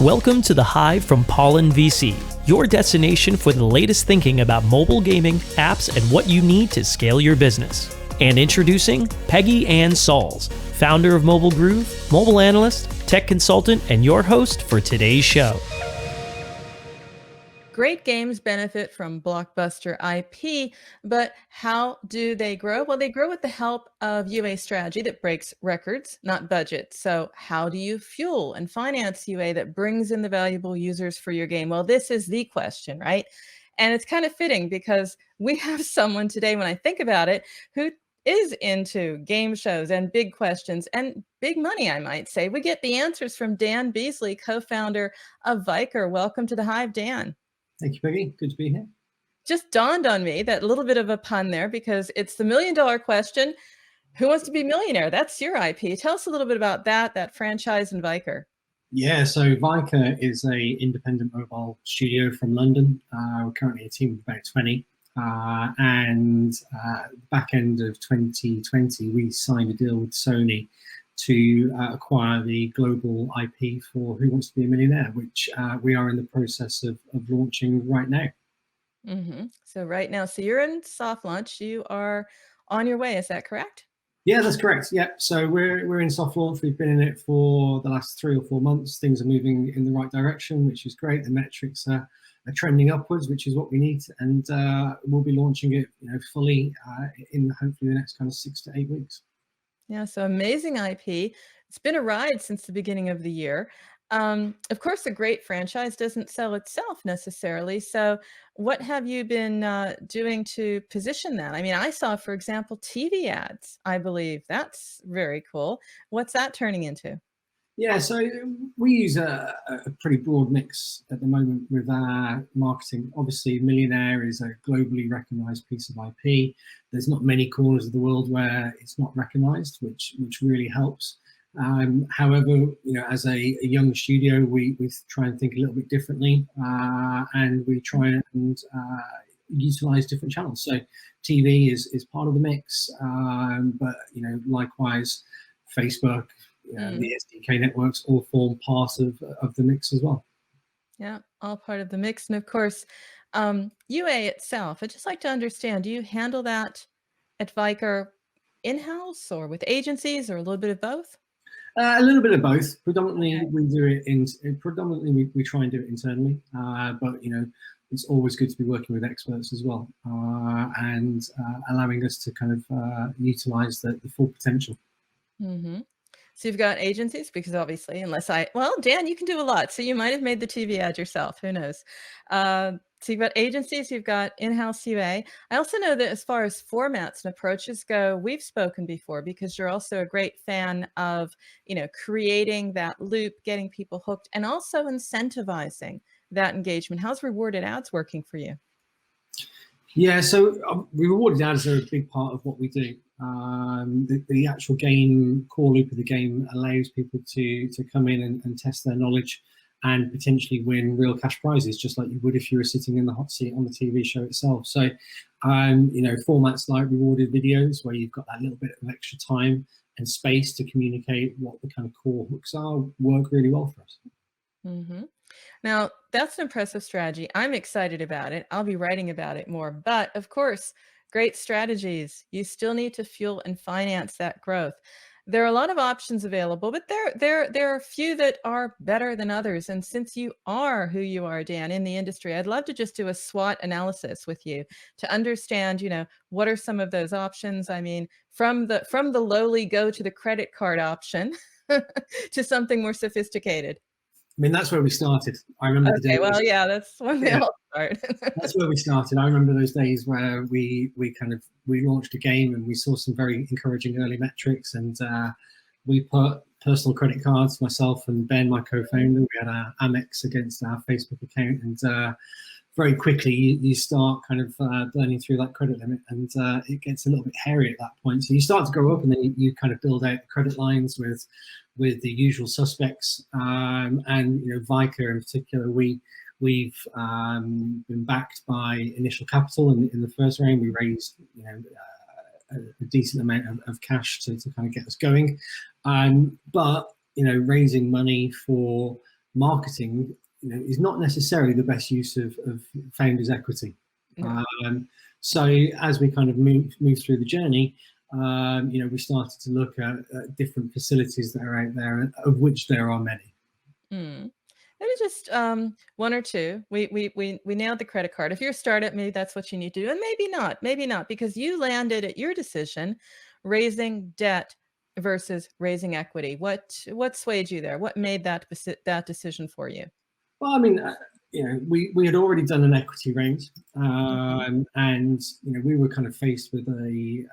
Welcome to the Hive from Pollen VC, your destination for the latest thinking about mobile gaming, apps, and what you need to scale your business. And introducing Peggy Anne Salz, founder of Mobile Groove, mobile analyst, tech consultant, and your host for today's show. Great games benefit from Blockbuster IP, but how do they grow? Well, they grow with the help of UA strategy that breaks records, not budgets. So how do you fuel and finance UA that brings in the valuable users for your game? Well, this is the question, right? And it's kind of fitting because we have someone today, when I think about it, who is into game shows and big questions and big money, I might say. We get the answers from Dan Beasley, co-founder of Viker. Welcome to the Hive, Dan. Thank you, Peggy. Good to be here. Just dawned on me that little bit of a pun there because it's the $1 million question. Who wants to be millionaire? That's your IP. Tell us a little bit about that franchise and Viker. Yeah, so Viker is a independent mobile studio from London. We're currently a team of about 20. Back end of 2020, we signed a deal with Sony to acquire the global IP for Who Wants to Be a Millionaire, which we are in the process of launching right now. So right now, so you're in soft launch. You are on your way. Is that correct? Yeah, that's correct. Yeah, so we're in soft launch. We've been in it for the last 3 or 4 months. Things are moving in the right direction, which is great. The metrics are trending upwards, which is what we need, and we'll be launching it, fully in hopefully the next kind of 6 to 8 weeks. Yeah, so amazing IP. It's been a ride since the beginning of the year. Of course, a great franchise doesn't sell itself necessarily. So what have you been doing to position that? I mean, I saw, for example, TV ads, I believe. That's very cool. What's that turning into? Yeah, so we use a pretty broad mix at the moment with our marketing. Obviously, Millionaire is a globally recognized piece of IP. There's not many corners of the world where it's not recognized, which really helps. However, as a young studio, we try and think a little bit differently, and we try and utilize different channels. So TV is part of the mix, but likewise, Facebook, the SDK networks all form part of the mix as well. Yeah, all part of the mix. And of course, UA itself, I'd just like to understand, do you handle that at Viker in-house or with agencies or a little bit of both? A little bit of both. Predominantly, we do it we try and do it internally, but it's always good to be working with experts as well, and allowing us to kind of utilize the full potential. So you've got agencies, because obviously, Dan, you can do a lot. So you might have made the TV ad yourself. Who knows? So you've got agencies, you've got in-house UA. I also know that as far as formats and approaches go, we've spoken before because you're also a great fan of, creating that loop, getting people hooked, and also incentivizing that engagement. How's rewarded ads working for you? Yeah, so rewarded ads are a big part of what we do. The actual core loop of the game allows people to come in and test their knowledge and potentially win real cash prizes, just like you would if you were sitting in the hot seat on the TV show itself. So, formats like rewarded videos, where you've got that little bit of extra time and space to communicate what the kind of core hooks are, work really well for us. Now, that's an impressive strategy. I'm excited about it. I'll be writing about it more. But of course, great strategies. You still need to fuel and finance that growth. There are a lot of options available, but there are a few that are better than others. And since you are who you are, Dan, in the industry, I'd love to just do a SWOT analysis with you to understand, what are some of those options? I mean, from the lowly go to the credit card option to something more sophisticated. I mean, that's where we started. I remember the days. Well, yeah, that's when they all start. That's where we started. I remember those days where we launched a game and we saw some very encouraging early metrics, and we put personal credit cards, myself and Ben, my co-founder, we had our Amex against our Facebook account, and very quickly you start kind of burning through that credit limit, and it gets a little bit hairy at that point. So you start to grow up, and then you kind of build out the credit lines with the usual suspects, and Viker in particular, we've been backed by initial capital in the first round. We raised a decent amount of cash to kind of get us going, but raising money for marketing, is not necessarily the best use of founders' equity. No. So as we kind of move through the journey, we started to look at different facilities that are out there, of which there are many. Maybe just one or two. We nailed the credit card. If you're a startup, maybe that's what you need to do, and maybe not, because you landed at your decision, raising debt versus raising equity. What swayed you there? What made that decision for you? Well, I mean, we had already done an equity raise, and we were kind of faced with a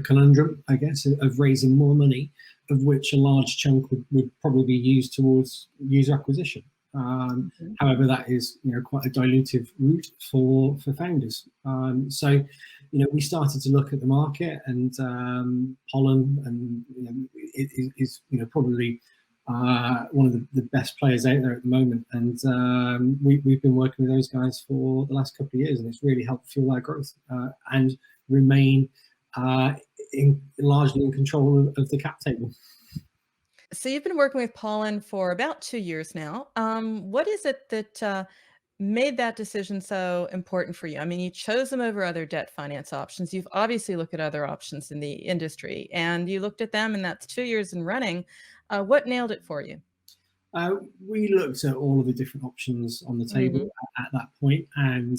conundrum, I guess, of raising more money, of which a large chunk would probably be used towards user acquisition. However, that is quite a dilutive route for founders. So we started to look at the market, and Pollen, and it is probably one of the best players out there at the moment, and we've been working with those guys for the last couple of years, and it's really helped fuel our growth and remain largely in control of the cap table. So you've been working with Pollen for about 2 years now. What is it that made that decision so important for you? I mean, you chose them over other debt finance options. You've obviously looked at other options in the industry, and you looked at them, and that's 2 years in running. What nailed it for you? We looked at all of the different options on the table at that point, and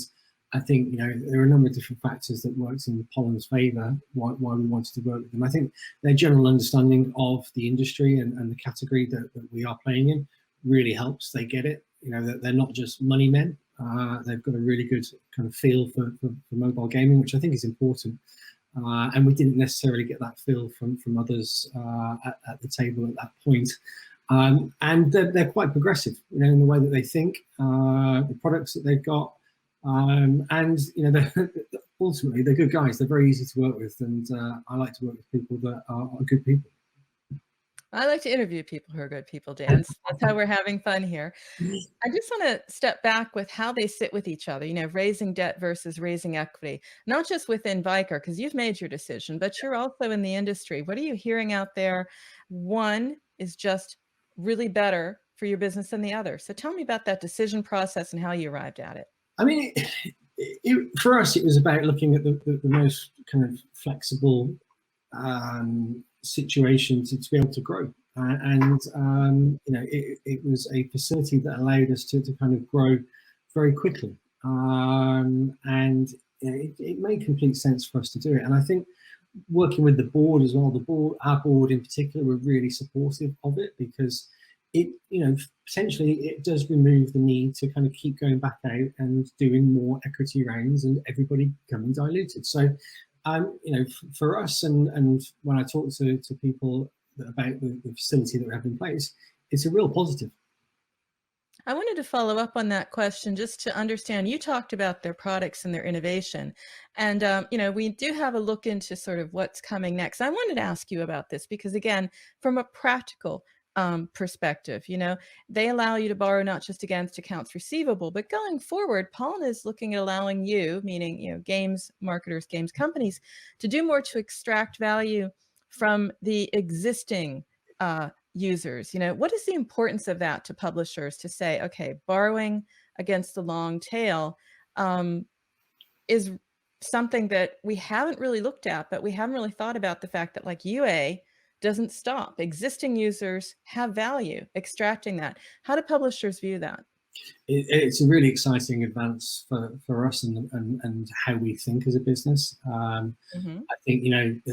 I think there are a number of different factors that worked in Pollen's favour why we wanted to work with them. I think their general understanding of the industry and the category that we are playing in really helps. They get it, that they're not just money men. They've got a really good kind of feel for mobile gaming, which I think is important. And we didn't necessarily get that feel from others at the table at that point. And they're quite progressive, in the way that they think, the products that they've got. And ultimately they're good guys. They're very easy to work with, and I like to work with people that are good people. I like to interview people who are good people, Dan. So that's how we're having fun here. I just want to step back with how they sit with each other, raising debt versus raising equity, not just within Viker, because you've made your decision, but you're also in the industry. What are you hearing out there? One is just really better for your business than the other. So tell me about that decision process and how you arrived at it. I mean, for us, it was about looking at the most kind of flexible situation to be able to grow. It was a facility that allowed us to kind of grow very quickly. It made complete sense for us to do it. And I think working with the board as well, our board in particular, were really supportive of it, because it, potentially it does remove the need to kind of keep going back out and doing more equity rounds and everybody becoming diluted. So, for us, and when I talk to people about the facility that we have in place, it's a real positive. I wanted to follow up on that question just to understand. You talked about their products and their innovation, and we do have a look into sort of what's coming next. I wanted to ask you about this because, again, from a practical perspective, they allow you to borrow not just against accounts receivable, but going forward, Pollen is looking at allowing you, meaning games marketers, games companies, to do more to extract value from the existing users. What is the importance of that to publishers to say, okay, borrowing against the long tail is something that we haven't really looked at, but we haven't really thought about the fact that, like, UA doesn't stop. Existing users have value, extracting that. How do publishers view that? It's a really exciting advance for us and how we think as a business. I think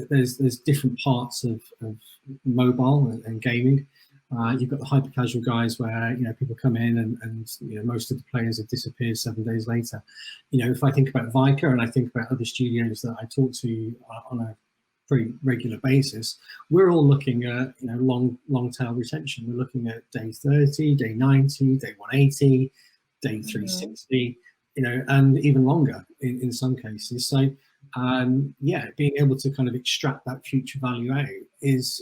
there's different parts of mobile and gaming. You've got the hyper casual guys where people come in and most of the players have disappeared 7 days later. If I think about Viker and I think about other studios that I talk to on a pretty regular basis, we're all looking at long tail retention. We're looking at day 30, day 90, day 180, day 360, and even longer in some cases. So being able to kind of extract that future value out is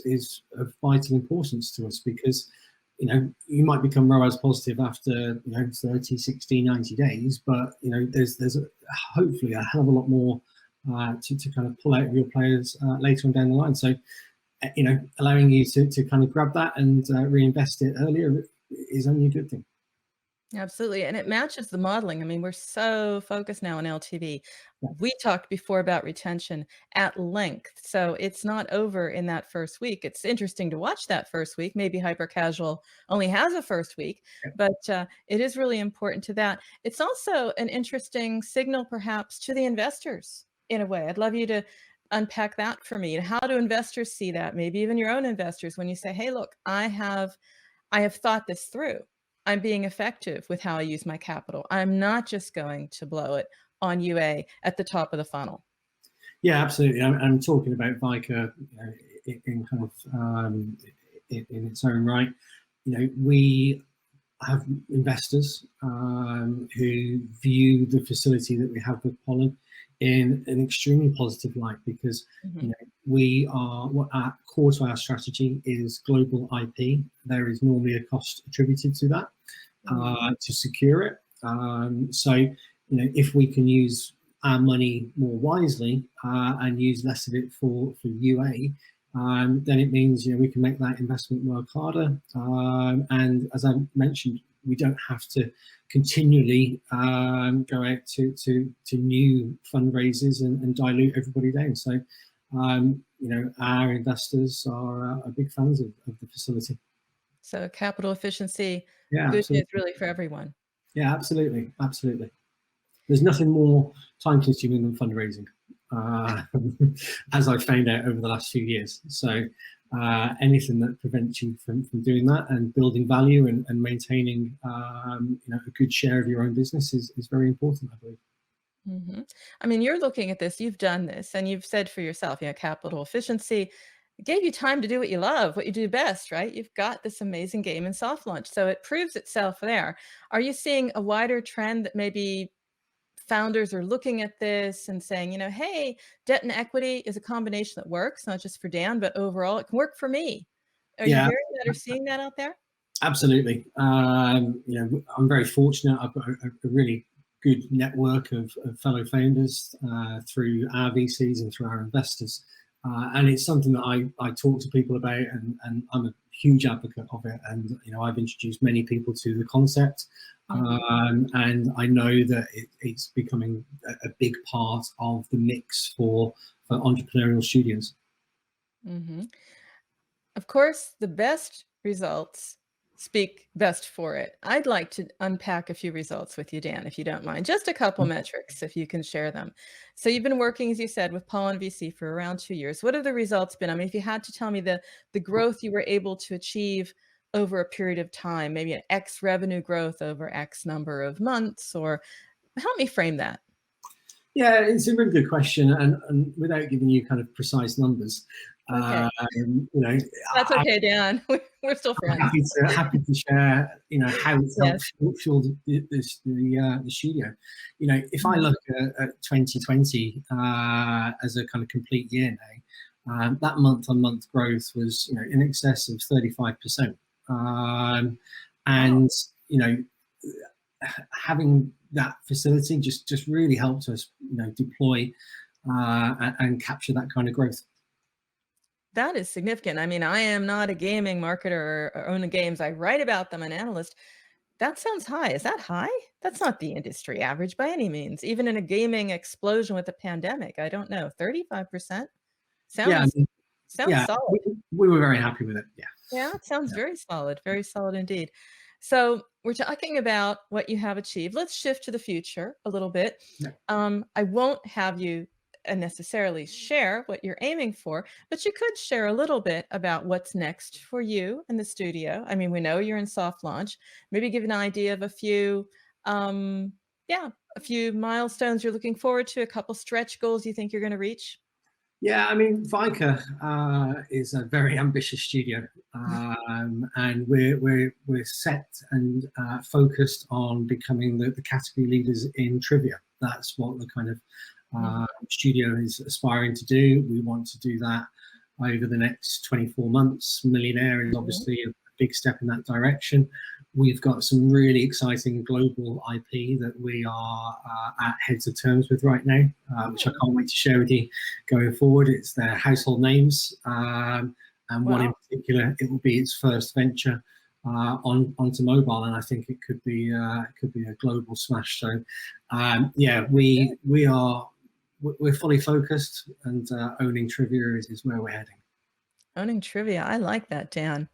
of vital importance to us, because you might become ROAS positive after 30, 60, 90 days, but there's hopefully a hell of a lot more to kind of pull out of your players later on down the line. So allowing you to kind of grab that and reinvest it earlier is only a good thing. Absolutely. And it matches the modeling. I mean, we're so focused now on LTV. Yeah. We talked before about retention at length. So it's not over in that first week. It's interesting to watch that first week. Maybe hyper casual only has a first week, Yeah. but it is really important to that. It's also an interesting signal, perhaps, to the investors in a way. I'd love you to unpack that for me. How do investors see that? Maybe even your own investors, when you say, hey, look, I have thought this through. I'm being effective with how I use my capital. I'm not just going to blow it on UA at the top of the funnel. Yeah, absolutely. I'm talking about Viker in kind of in its own right. We have investors who view the facility that we have with Pollen in an extremely positive light, because we are, what our core to our strategy is global IP. There is normally a cost attributed to that to secure it. So if we can use our money more wisely and use less of it for UA, then it means we can make that investment work harder. And as I mentioned, we don't have to continually go out to new fundraisers and dilute everybody down. So our investors are big fans of the facility. So capital efficiency, yeah, good news really for everyone. Yeah, absolutely. There's nothing more time consuming than fundraising, as I've found out over the last few years. So anything that prevents you from doing that and building value and maintaining a good share of your own business is very important, I believe. I mean, you're looking at this, you've done this, and you've said for yourself, capital efficiency, it gave you time to do what you love, what you do best, right? You've got this amazing game in soft launch, so it proves itself there. Are you seeing a wider trend that maybe founders are looking at this and saying, hey, debt and equity is a combination that works, not just for Dan, but overall it can work for me? Are you hearing that or seeing that out there? Absolutely. I'm very fortunate. I've got a really good network of fellow founders through our VCs and through our investors. And it's something that I talk to people about, and I'm a huge advocate of it. And, I've introduced many people to the concept. And I know that it's becoming a big part of the mix for entrepreneurial studios. Of course, the best results speak best for it. I'd like to unpack a few results with you, Dan, if you don't mind. Just a couple metrics, if you can share them. So you've been working, as you said, with Pollen VC for around 2 years. What have the results been? I mean, if you had to tell me the growth you were able to achieve over a period of time, maybe an X revenue growth over X number of months, or help me frame that. Yeah, it's a really good question, and without giving you kind of precise numbers, okay. That's okay, Dan. We're still friends. Happy to share, how it's helped fuel the studio. If I look at 2020 as a kind of complete year now, that month-on-month growth was in excess of 35%, and having that facility just really helped us deploy and capture that kind of growth. That is significant. I mean, I am not a gaming marketer or own the games. I write about them, an analyst. That sounds high. Is that high? That's not the industry average by any means. Even in a gaming explosion with a pandemic, I don't know, 35%? Sounds solid. We were very happy with it. Yeah, it sounds very solid indeed. So we're talking about what you have achieved. Let's shift to the future a little bit. I won't have you necessarily share what you're aiming for, but you could share a little bit about what's next for you in the studio. I mean, we know you're in soft launch. Maybe give an idea of a few milestones you're looking forward to, a couple stretch goals you think you're going to reach. Yeah, I mean, Viker is a very ambitious studio, and we're set and focused on becoming the category leaders in trivia. That's what the kind of studio is aspiring to do. We want to do that over the next 24 months. Millionaire is obviously a big step in that direction. We've got some really exciting global IP that we are at heads of terms with right now, which I can't wait to share with you going forward. It's their household names, and one in particular, it will be its first venture onto mobile, and I think it could be a global smash. So yeah, we're fully focused, and owning trivia is where we're heading. Owning trivia, I like that, Dan.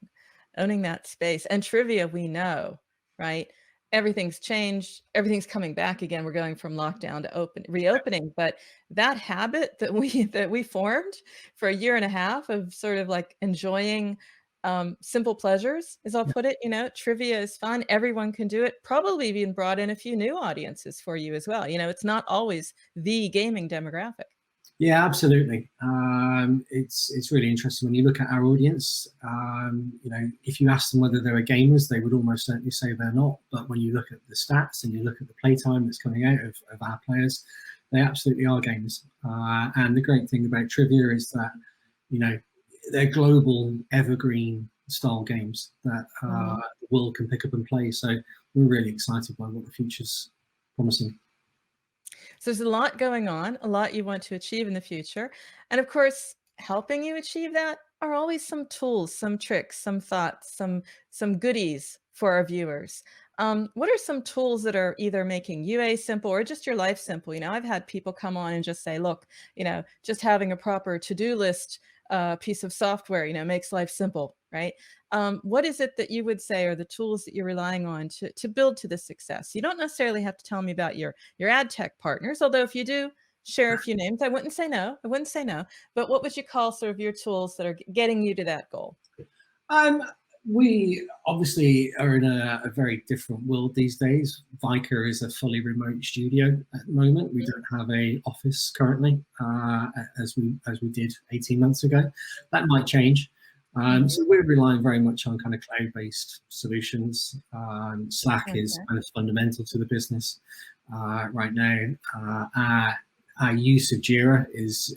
Owning that space. And trivia, we know, right? Everything's changed. Everything's coming back again. We're going from lockdown to reopening. But that habit that we formed for a year and a half of sort of like enjoying simple pleasures, as I'll put it, trivia is fun. Everyone can do it. Probably even brought in a few new audiences for you as well. It's not always the gaming demographic. Yeah, absolutely. It's really interesting when you look at our audience. If you ask them whether they're gamers, they would almost certainly say they're not. But when you look at the stats and you look at the playtime that's coming out of our players, they absolutely are gamers. And the great thing about trivia is that, they're global, evergreen style games that the world can pick up and play. So we're really excited by what the future's promising. So there's a lot going on, a lot you want to achieve in the future. And of course, helping you achieve that are always some tools, some tricks, some thoughts, some goodies for our viewers. What are some tools that are either making UA simple or just your life simple? I've had people come on and just say, look, just having a proper to-do list piece of software, makes life simple, right? What is it that you would say are the tools that you're relying on to build to this success? You don't necessarily have to tell me about your ad tech partners, although if you do, share a few names. I wouldn't say no. But what would you call sort of your tools that are getting you to that goal? We obviously are in a very different world these days. Viker is a fully remote studio at the moment. We don't have a office currently, as we did 18 months ago. That might change. So we're relying very much on kind of cloud-based solutions. Slack is kind of fundamental to the business right now. Our use of Jira is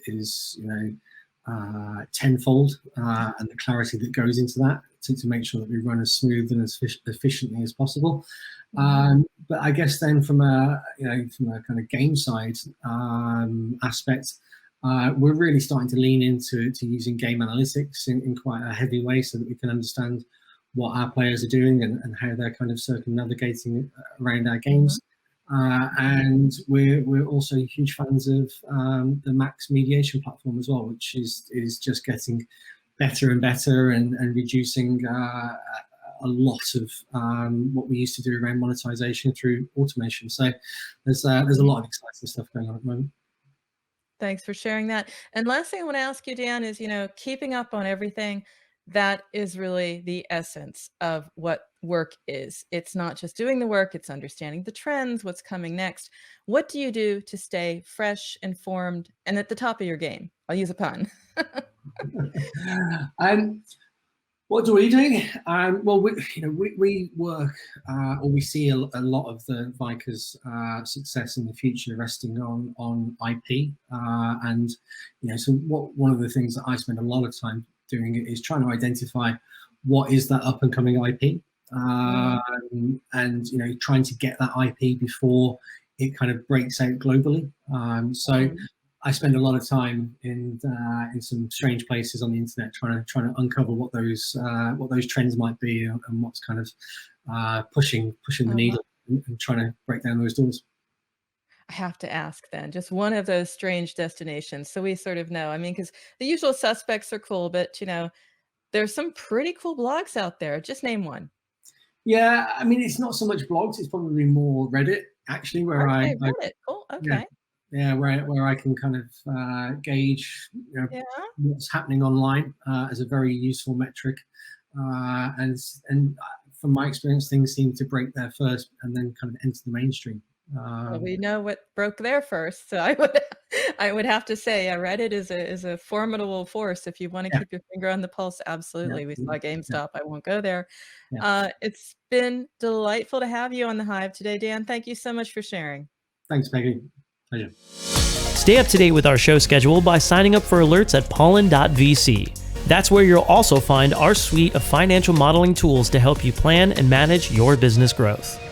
tenfold, and the clarity that goes into that to make sure that we run as smooth and as efficiently as possible. But I guess then from a kind of game side aspect, we're really starting to lean into using game analytics in quite a heavy way, so that we can understand what our players are doing and how they're kind of circumnavigating around our games. And we're also huge fans of the Max mediation platform as well, which is just getting better and better and reducing a lot of what we used to do around monetization through automation. So there's a lot of exciting stuff going on at the moment. Thanks for sharing that. And last thing I want to ask you, Dan, is, keeping up on everything. That is really the essence of what work is. It's not just doing the work, it's understanding the trends, what's coming next. What do you do to stay fresh, informed, and at the top of your game? I'll use a pun. What do we do? Well, we work, or we see a lot of the Viker's success in the future resting on IP, and so one of the things that I spend a lot of time doing is trying to identify what is that up and coming IP, and trying to get that IP before it kind of breaks out globally. So I spend a lot of time in some strange places on the internet trying to uncover what those trends might be and what's kind of pushing the needle and trying to break down those doors. I have to ask then, just one of those strange destinations, so we sort of know. I mean, because the usual suspects are cool, but there's some pretty cool blogs out there. Just name one. Yeah, I mean, it's not so much blogs; it's probably more Reddit, actually, where Reddit. Cool. Okay. Yeah, where I can kind of gauge what's happening online as a very useful metric, and from my experience, things seem to break there first and then kind of enter the mainstream. Well, we know what broke there first, so I would have to say Reddit is a formidable force if you want to keep your finger on the pulse. Absolutely, we saw GameStop. I won't go there. It's been delightful to have you on the Hive today, Dan. Thank you so much for sharing. Thanks, Peggy. Pleasure. Stay up to date with our show schedule by signing up for alerts at Pollen VC. That's where you'll also find our suite of financial modeling tools to help you plan and manage your business growth.